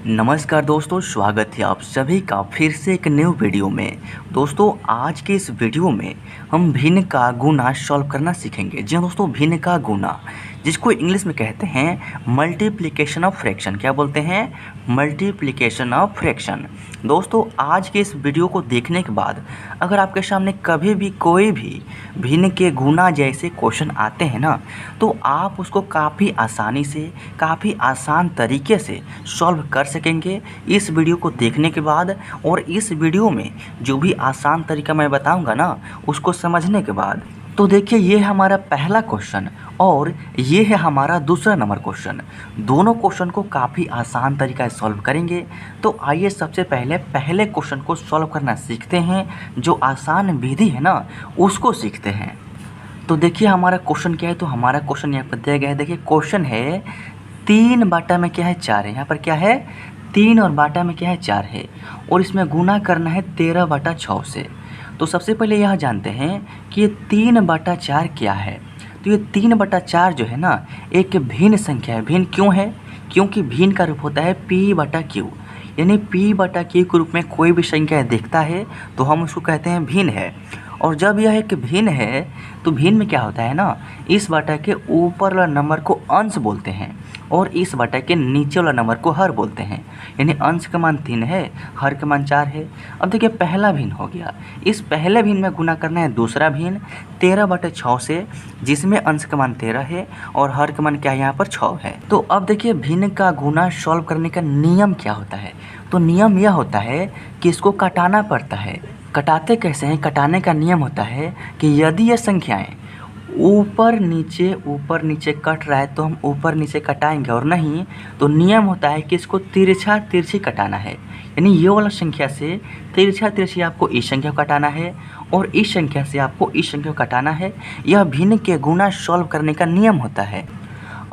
नमस्कार दोस्तों, स्वागत है आप सभी का फिर से एक न्यू वीडियो में। दोस्तों, आज के इस वीडियो में हम भिन्न का गुना सॉल्व करना सीखेंगे। जी हाँ दोस्तों, भिन्न का गुना जिसको इंग्लिश में कहते हैं मल्टीप्लिकेशन ऑफ फ्रैक्शन। क्या बोलते हैं? Multiplication of fraction. दोस्तों, आज के इस वीडियो को देखने के बाद अगर आपके सामने कभी भी कोई भी भिन्न के गुना जैसे क्वेश्चन आते हैं ना, तो आप उसको काफ़ी आसानी से, काफ़ी आसान तरीके से सॉल्व कर सकेंगे इस वीडियो को देखने के बाद। और इस वीडियो में जो भी आसान तरीका मैं बताऊंगा ना, उसको समझने के बाद तो देखिए, ये है हमारा पहला क्वेश्चन और ये है हमारा दूसरा नंबर क्वेश्चन। दोनों क्वेश्चन को काफ़ी आसान तरीका से सॉल्व करेंगे। तो आइए सबसे पहले पहले क्वेश्चन को सॉल्व करना सीखते हैं। जो आसान विधि है ना, उसको सीखते हैं। तो देखिए हमारा क्वेश्चन क्या है। तो हमारा क्वेश्चन यहाँ पर दिया गया है। देखिए क्वेश्चन है 3 बाटा में क्या है 4 है। यहाँ पर क्या है 3 और बाटा में क्या है 4 है। और इसमें गुना करना है 13 बाटा 6 से। तो सबसे पहले यह जानते हैं कि ये 3 बाटा 4 क्या है। तो ये 3 बटा 4 जो है ना, एक भिन्न संख्या है। भिन्न क्यों है? क्योंकि भिन्न का रूप होता है P बटा Q। यानी P बटा Q के रूप में कोई भी संख्या दिखता है तो हम उसको कहते हैं भिन्न है। और जब यह एक भिन्न है तो भिन्न में क्या होता है ना, इस बटा के ऊपर वाला नंबर को अंश बोलते हैं और इस बटा के नीचे वाला नंबर को हर बोलते हैं। यानी अंश का मान 3 है, हर का मान 4 है। अब देखिए पहला भिन्न हो गया। इस पहले भिन्न में गुना करना है दूसरा भिन्न 13 बटे 6 से, जिसमें अंश का मान 13 है और हर का मान क्या है यहाँ पर 6 है। तो अब देखिए भिन्न का गुना सॉल्व करने का नियम क्या होता है। तो नियम यह होता है कि इसको काटाना पड़ता है। कटाते कैसे हैं? कटाने का नियम होता है कि यदि ये संख्याएं ऊपर नीचे कट रहा है तो हम ऊपर नीचे कटाएंगे, और नहीं तो नियम होता है कि इसको तिरछा तिरछी कटाना है। यानी ये वाला संख्या से तिरछा तिरछी आपको इस संख्या को कटाना है और इस संख्या से आपको इस संख्या को कटाना है। यह भिन्न के गुना सॉल्व करने का नियम होता है।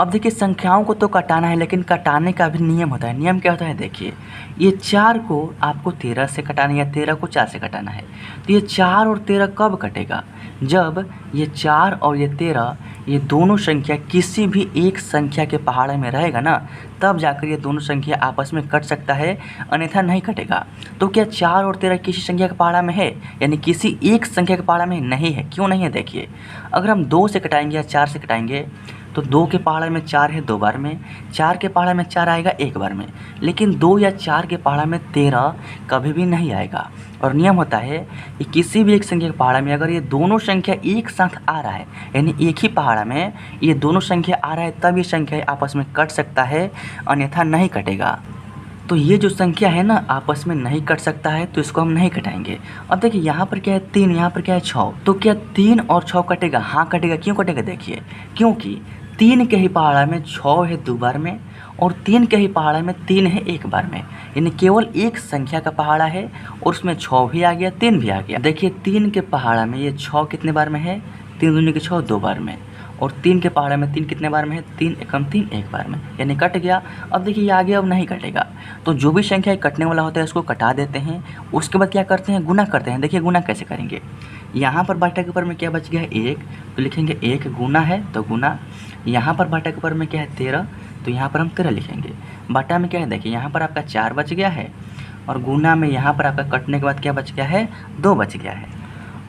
अब देखिए संख्याओं को तो कटाना है, लेकिन कटाने का भी नियम होता है। नियम क्या होता है? देखिए ये 4 को आपको 13 से कटाना है या 13 को 4 से कटाना है। तो ये 4 और 13 कब कटेगा? जब ये 4 और ये 13 ये दोनों संख्या किसी भी एक संख्या के पहाड़े में रहेगा ना, तब जाकर ये दोनों संख्या आपस में कट सकता है, अन्यथा नहीं कटेगा। तो क्या 4 और 13 किसी संख्या के पहाड़ा में है? यानी किसी एक संख्या के पहाड़ा में नहीं है। क्यों नहीं है? देखिए अगर हम 2 से कटाएंगे या 4 से कटाएंगे तो 2 के पहाड़ा में 4 है 2 बार में, 4 के पहाड़ा में 4 आएगा 1 बार में, लेकिन 2 या 4 के पहाड़ा में 13 कभी भी नहीं आएगा। और नियम होता है कि किसी भी एक संख्या के पहाड़ा में अगर ये दोनों संख्या एक साथ आ रहा है, यानी एक ही पहाड़ा में ये दोनों संख्या आ रहा है, तब ये संख्या आपस में कट सकता है, अन्यथा नहीं कटेगा। तो ये जो संख्या है ना आपस में नहीं कट सकता है, तो इसको हम नहीं कटाएंगे। अब देखिए यहाँ पर क्या है 3, यहाँ पर क्या है 6। तो क्या 3 और 6 कटेगा? हाँ कटेगा। क्यों कटेगा? देखिए क्योंकि 3 के ही पहाड़ा में 6 है 2 बार में और 3 के ही पहाड़ा में 3 है 1 बार में। यानी केवल एक संख्या का पहाड़ा है और उसमें 6 भी आ गया 3 भी आ गया। देखिए 3 के पहाड़ा में ये 6 कितने बार में है? 3 दूनी के 6 2 बार में। और 3 के पहाड़े में 3 कितने बार में है? 3 एकम 3 1 बार में, यानी कट गया। अब देखिए ये आगे अब नहीं कटेगा। तो जो भी संख्या कटने वाला होता है उसको कटा देते हैं। उसके बाद क्या करते हैं? गुना करते हैं। देखिए गुना कैसे करेंगे। यहाँ पर बाटा के ऊपर में क्या बच गया है 1, तो लिखेंगे 1 गुना है तो गुना। यहाँ पर बाटा के ऊपर में क्या है 13, तो यहाँ पर हम 13 लिखेंगे। बाटा में क्या है? देखिए यहाँ पर आपका 4 बच गया है और गुना में यहाँ पर आपका कटने के बाद क्या बच गया है? 2 बच गया है।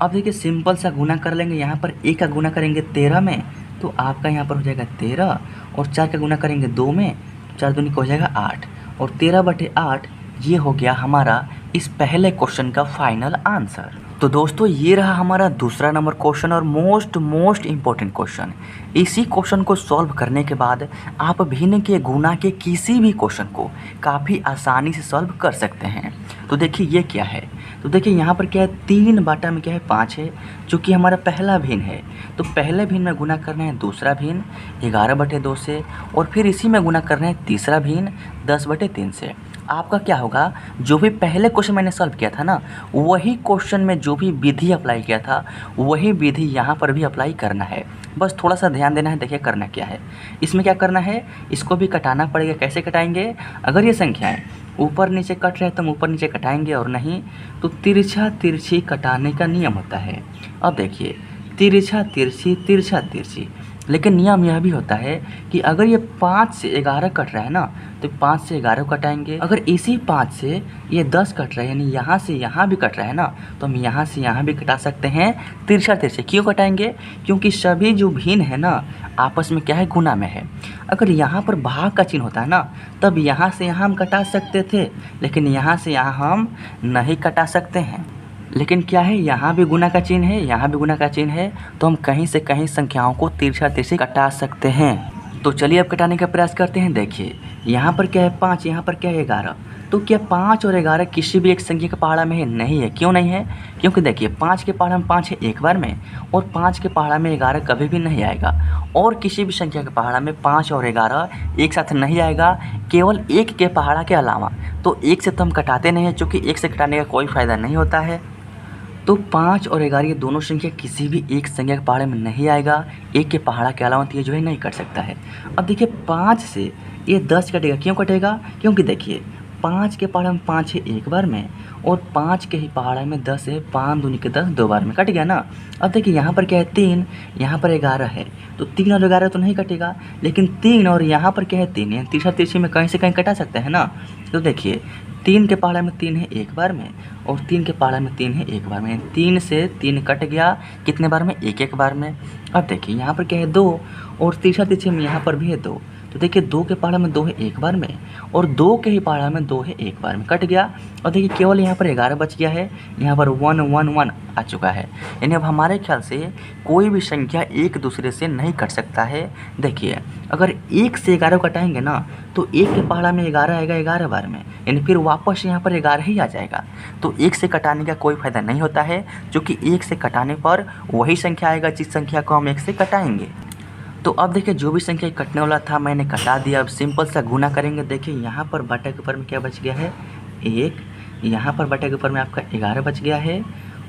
अब देखिए सिंपल सा गुना कर लेंगे। यहाँ पर 1 का गुना करेंगे 13 में तो आपका यहाँ पर हो जाएगा 13, और 4 का गुना करेंगे 2 में, 4 दूनी का हो जाएगा 8, और 13 बटे 8 ये हो गया हमारा इस पहले क्वेश्चन का फाइनल आंसर। तो दोस्तों ये रहा हमारा दूसरा नंबर क्वेश्चन और मोस्ट इम्पोर्टेंट क्वेश्चन। इसी क्वेश्चन को सॉल्व करने के बाद आप भिन्न के गुना के किसी भी क्वेश्चन को काफ़ी आसानी से सॉल्व कर सकते हैं। तो देखिए ये क्या है। तो देखिए यहाँ पर क्या है 3 बाटा में क्या है 5 है, जो कि हमारा पहला भिन्न है। तो पहले भिन्न में गुना करना है दूसरा भिन्न 11 बटे 2 से, और फिर इसी में गुना करना है तीसरा भिन्न 10 बटे 3 से। आपका क्या होगा, जो भी पहले क्वेश्चन मैंने सॉल्व किया था ना, वही क्वेश्चन में जो भी विधि अप्लाई किया था वही विधि यहाँ पर भी अप्लाई करना है। बस थोड़ा सा ध्यान देना है। देखिए करना क्या है, इसमें क्या करना है, इसको भी कटाना पड़ेगा। कैसे कटाएंगे? अगर ये संख्याएं ऊपर नीचे कट रहे तो हम ऊपर नीचे कटाएंगे, और नहीं तो तिरछा तिरछी कटाने का नियम होता है। अब देखिए तिरछा तिरछी तिरछा तिरछी, लेकिन नियम यह भी होता है कि अगर ये 5 से 11 कट रहा है ना, तो 5 से 11 कटाएंगे। अगर इसी 5 से ये 10 कट रहा है, यानी यहाँ से यहाँ भी कट रहा है ना, तो हम यहाँ से यहाँ भी कटा सकते हैं तिरछा तिरछे। क्यों कटाएंगे? क्योंकि सभी जो भिन्न है ना आपस में क्या है, गुना में है। अगर यहाँ पर भाग का चिन्ह होता है ना, तब यहाँ से यहाँ हम कटा सकते थे, लेकिन यहाँ से यहाँ हम नहीं कटा सकते हैं। लेकिन क्या है, यहाँ भी गुना का चिन्ह है, यहाँ भी गुना का चिन्ह है, तो हम कहीं से कहीं संख्याओं को तिरछा तिरछे कटा सकते हैं। तो चलिए अब कटाने का प्रयास करते हैं। देखिए यहाँ पर क्या है 5, यहाँ पर क्या है 11। तो क्या 5 और 11 किसी भी एक संख्या के पहाड़ा में है? नहीं है। क्यों नहीं है? क्योंकि देखिए 5 के पहाड़ा में 5 है एक बार में, और 5 के पहाड़ा में 11 कभी भी नहीं आएगा। और किसी भी संख्या के पहाड़ा में 5 और 11 एक साथ नहीं आएगा, केवल 1 के पहाड़ा के अलावा। तो 1 से तो हम कटाते नहीं हैं, चूँकि 1 से कटाने का कोई फ़ायदा नहीं होता है। तो 5 और 11 ये दोनों संख्या किसी भी एक संख्या के पहाड़े में नहीं आएगा, 1 के पहाड़ा के अलावा तो ये जो है नहीं कट सकता है। अब देखिए 5 से ये 10 कटेगा। क्यों कटेगा? क्योंकि देखिए 5 के पहाड़े में 5 है एक बार में, और 5 के ही पहाड़ा में 10 है, 5 दूनी के 10 दो बार में कट गया ना। अब देखिए यहाँ पर क्या है 3, यहाँ पर 11 है, तो 3 और 11 तो नहीं कटेगा, लेकिन 3 और यहाँ पर क्या है 3 है, तिरछा तिरछी में कहीं से कहीं कटा सकते हैं ना। तो देखिए 3 के पहाड़ा में 3 है एक बार में, और 3 के पहाड़ा में 3 है एक बार में। 3 से 3 कट गया कितने बार में? एक एक बार में। अब देखिए यहाँ पर क्या है 2, और तिरछा तिरछी में यहाँ पर भी है 2। तो देखिए 2 के पहाड़ा में 2 है एक बार में, और 2 के ही पहाड़ा में 2 है एक बार में, कट गया। और देखिए केवल यहाँ पर 11 बच गया है, यहाँ पर 1 1 1 आ चुका है। यानी अब हमारे ख्याल से कोई भी संख्या एक दूसरे से नहीं कट सकता है। देखिए अगर 1 से 11 कटाएंगे ना, तो 1 के पहाड़ा में 11 आएगा 11 बार में, यानी फिर वापस यहाँ पर 11 ही आ जाएगा। तो 1 से कटाने का कोई फ़ायदा नहीं होता है, क्योंकि 1 से कटाने पर वही संख्या आएगा जिस संख्या को हम 1 से कटाएंगे। तो अब देखिए जो भी संख्या कटने वाला था मैंने कटा दिया। अब सिंपल सा गुना करेंगे। देखिए यहाँ पर बटा के ऊपर में क्या बच गया है 1, यहाँ पर बटा के ऊपर में आपका 11 बच गया है,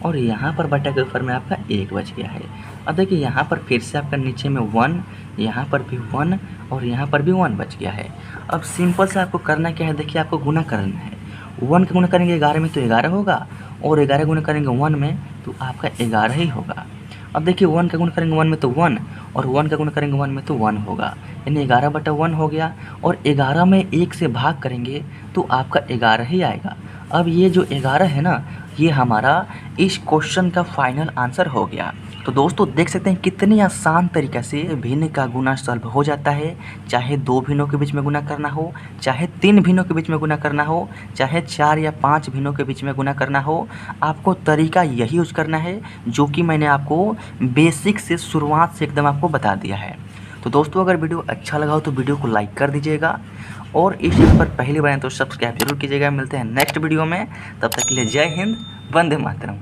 और यहाँ पर बटा के ऊपर में आपका 1 बच गया है। अब देखिए यहाँ पर फिर से आपका नीचे में 1, यहाँ पर भी 1, और यहाँ पर भी 1 बच गया है। अब सिंपल से आपको करना क्या है, देखिए आपको गुना करना है। 1 का गुना करेंगे 11 में तो 11 होगा, और 11 गुना करेंगे 1 में तो आपका 11 ही होगा। अब देखिए 1 का गुना करेंगे 1 में तो 1, और 1 का गुना करेंगे 1 में तो 1 होगा, यानी 11/1 हो गया। और 11 में 1 से भाग करेंगे तो आपका 11 ही आएगा। अब ये जो 11 है ना, ये हमारा इस क्वेश्चन का फाइनल आंसर हो गया। तो दोस्तों देख सकते हैं कितनी आसान तरीके से भिन्न का गुना सॉल्व हो जाता है। चाहे 2 भिन्नों के बीच में गुना करना हो, चाहे 3 भिन्नों के बीच में गुना करना हो, चाहे 4 या 5 भिन्नों के बीच में गुना करना हो, आपको तरीका यही यूज करना है जो कि मैंने आपको बेसिक से शुरुआत से एकदम आपको बता दिया है। तो दोस्तों अगर वीडियो अच्छा लगा हो तो वीडियो को लाइक कर दीजिएगा, और इस चैनल पर पहली बार तो सब्सक्राइब जरूर कीजिएगा। मिलते हैं नेक्स्ट वीडियो में, तब तक के लिए जय हिंद, वंदे मातरम।